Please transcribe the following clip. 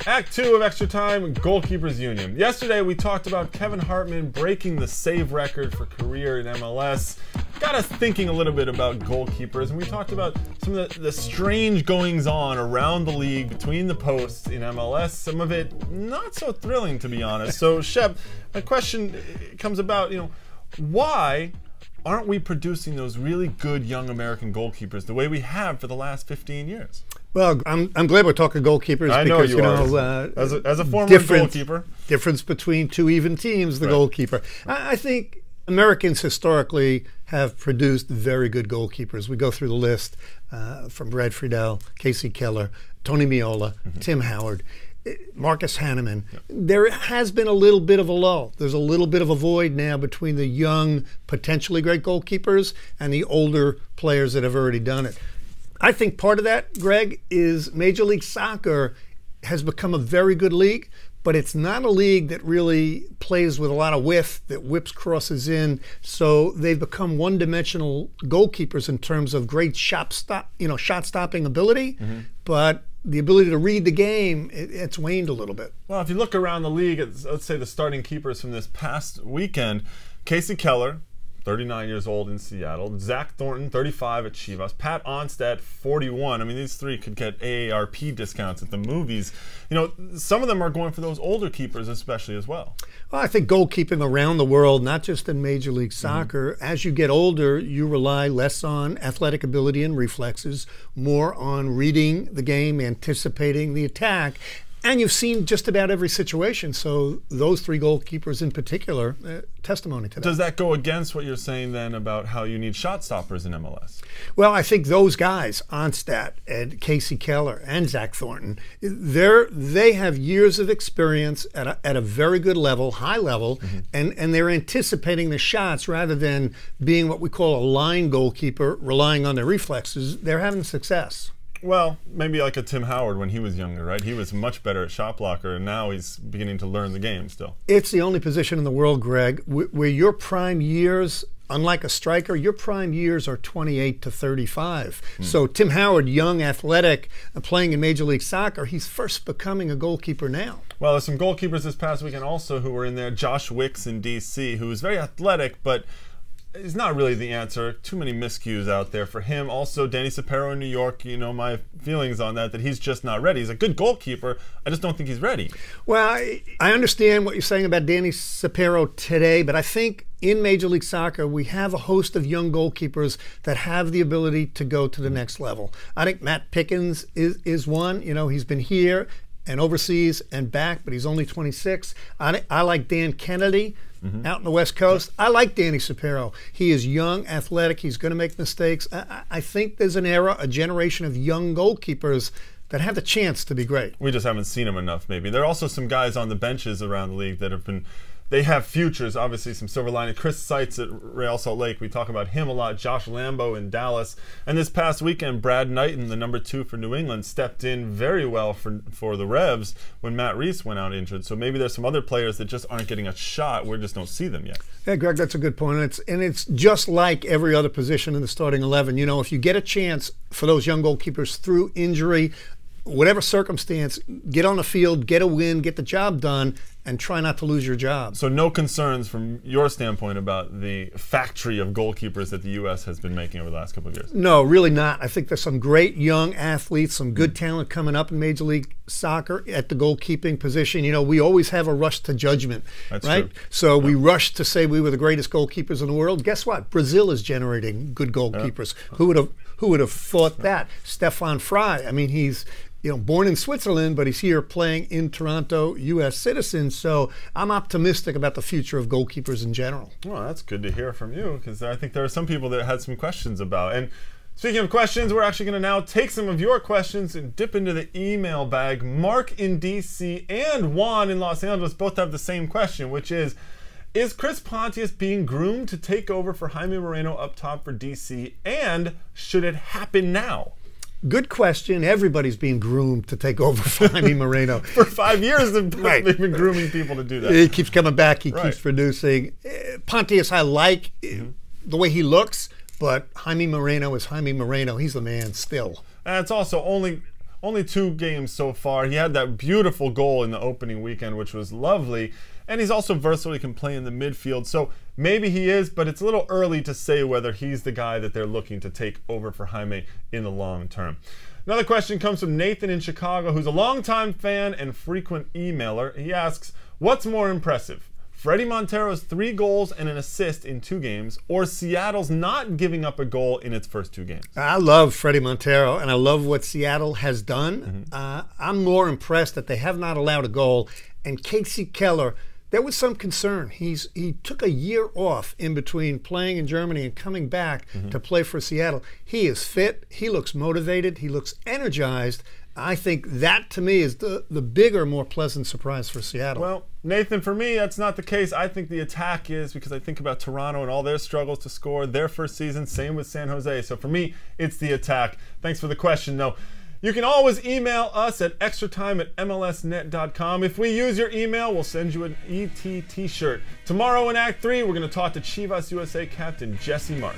Act 2 of Extra Time, Goalkeepers Union. Yesterday we talked about Kevin Hartman breaking the save record for career in MLS. Got us thinking a little bit about goalkeepers, and we talked about some of the strange goings on around the league between the posts in MLS. Some of it not so thrilling, to be honest. So Shep, my question comes about, why aren't we producing those really good young American goalkeepers the way we have for the last 15 years? Well, I'm glad we're talking goalkeepers. I know because, you are. As a former goalkeeper. Difference between two even teams, the goalkeeper. I think Americans historically have produced very good goalkeepers. We go through the list from Brad Friedel, Casey Keller, Tony Meola, Tim Howard, Marcus Hanneman. There has been a little bit of a lull. There's a little bit of a void now between the young, potentially great goalkeepers and the older players that have already done it. I think part of that, Greg, is Major League Soccer has become a very good league, but it's not a league that really plays with a lot of width, that whips crosses in. So they've become one-dimensional goalkeepers in terms of great shot-stopping ability, but the ability to read the game, it's waned a little bit. Well, if you look around the league, let's say the starting keepers from this past weekend, Casey Keller, 39 years old in Seattle. Zach Thornton, 35 at Chivas. Pat Onstad, 41. I mean, these three could get AARP discounts at the movies. Some of them are going for those older keepers especially as well. Well, I think goalkeeping around the world, not just in Major League Soccer, as you get older, you rely less on athletic ability and reflexes, more on reading the game, anticipating the attack. And you've seen just about every situation. So those three goalkeepers in particular, testimony to that. Does that go against what you're saying then about how you need shot stoppers in MLS? Well, I think those guys, Onstad and Casey Keller and Zach Thornton, they have years of experience at a very good level, high level, and they're anticipating the shots rather than being what we call a line goalkeeper, relying on their reflexes. They're having success. Well, maybe like a Tim Howard when he was younger, right? He was much better at shot blocker, and now he's beginning to learn the game still. It's the only position in the world, Greg, where your prime years, unlike a striker, your prime years are 28 to 35. So Tim Howard, young, athletic, playing in Major League Soccer, he's first becoming a goalkeeper now. Well, there's some goalkeepers this past weekend also who were in there. Josh Wicks in D.C., who is very athletic, but he's not really the answer. Too many miscues out there for him. Also, Danny Sapero in New York, my feelings on that he's just not ready. He's a good goalkeeper. I just don't think he's ready. Well, I understand what you're saying about Danny Sapero today, but I think in Major League Soccer, we have a host of young goalkeepers that have the ability to go to the next level. I think Matt Pickens is one. He's been here and overseas and back, but he's only 26. I like Dan Kennedy. Out in the West Coast. I like Danny Sapero. He is young, athletic. He's going to make mistakes. I think there's an era, a generation of young goalkeepers that have the chance to be great. We just haven't seen them enough, maybe. There are also some guys on the benches around the league that they have futures, obviously some silver lining. Chris Seitz at Real Salt Lake, we talk about him a lot. Josh Lambo in Dallas. And this past weekend, Brad Knighton, the number 2 for New England, stepped in very well for the Revs when Matt Reese went out injured. So maybe there's some other players that just aren't getting a shot. We just don't see them yet. Yeah, Greg, that's a good point. And it's just like every other position in the starting 11. If you get a chance for those young goalkeepers through injury, whatever circumstance, get on the field, get a win, get the job done, and try not to lose your job. So no concerns from your standpoint about the factory of goalkeepers that the U.S. has been making over the last couple of years? No, really not. I think there's some great young athletes, some good talent coming up in Major League Soccer at the goalkeeping position. We always have a rush to judgment, That's right? True. So we rush to say we were the greatest goalkeepers in the world. Guess what? Brazil is generating good goalkeepers. Yeah. Who would have thought that? Stefan Fry. I mean, he's born in Switzerland, but he's here playing in Toronto, U.S. citizen. So I'm optimistic about the future of goalkeepers in general. Well, that's good to hear from you, because I think there are some people that had some questions about. And speaking of questions, we're actually going to now take some of your questions and dip into the email bag. Mark in D.C. and Juan in Los Angeles both have the same question, which is Chris Pontius being groomed to take over for Jaime Moreno up top for D.C., and should it happen now? Good question. Everybody's being groomed to take over for Jaime Moreno. For 5 years, they've been grooming people to do that. He keeps coming back. He keeps producing. Pontius, I like the way he looks, but Jaime Moreno is Jaime Moreno. He's the man still. And it's also only only 2 games so far. He had that beautiful goal in the opening weekend, which was lovely. And he's also versatile. He can play in the midfield. So maybe he is, but it's a little early to say whether he's the guy that they're looking to take over for Jaime in the long term. Another question comes from Nathan in Chicago, who's a longtime fan and frequent emailer. He asks, what's more impressive? Fredy Montero's 3 goals and an assist in 2 games, or Seattle's not giving up a goal in its first 2 games? I love Fredy Montero, and I love what Seattle has done. I'm more impressed that they have not allowed a goal. And Casey Keller, there was some concern. He took a year off in between playing in Germany and coming back to play for Seattle. He is fit. He looks motivated. He looks energized. I think that, to me, is the bigger, more pleasant surprise for Seattle. Well, Nathan, for me, that's not the case. I think the attack is, because I think about Toronto and all their struggles to score their first season. Same with San Jose. So for me, it's the attack. Thanks for the question, though. You can always email us at extratime@mlsnet.com. If we use your email, we'll send you an ET t-shirt. Tomorrow in Act 3, we're going to talk to Chivas USA captain Jesse Marsch.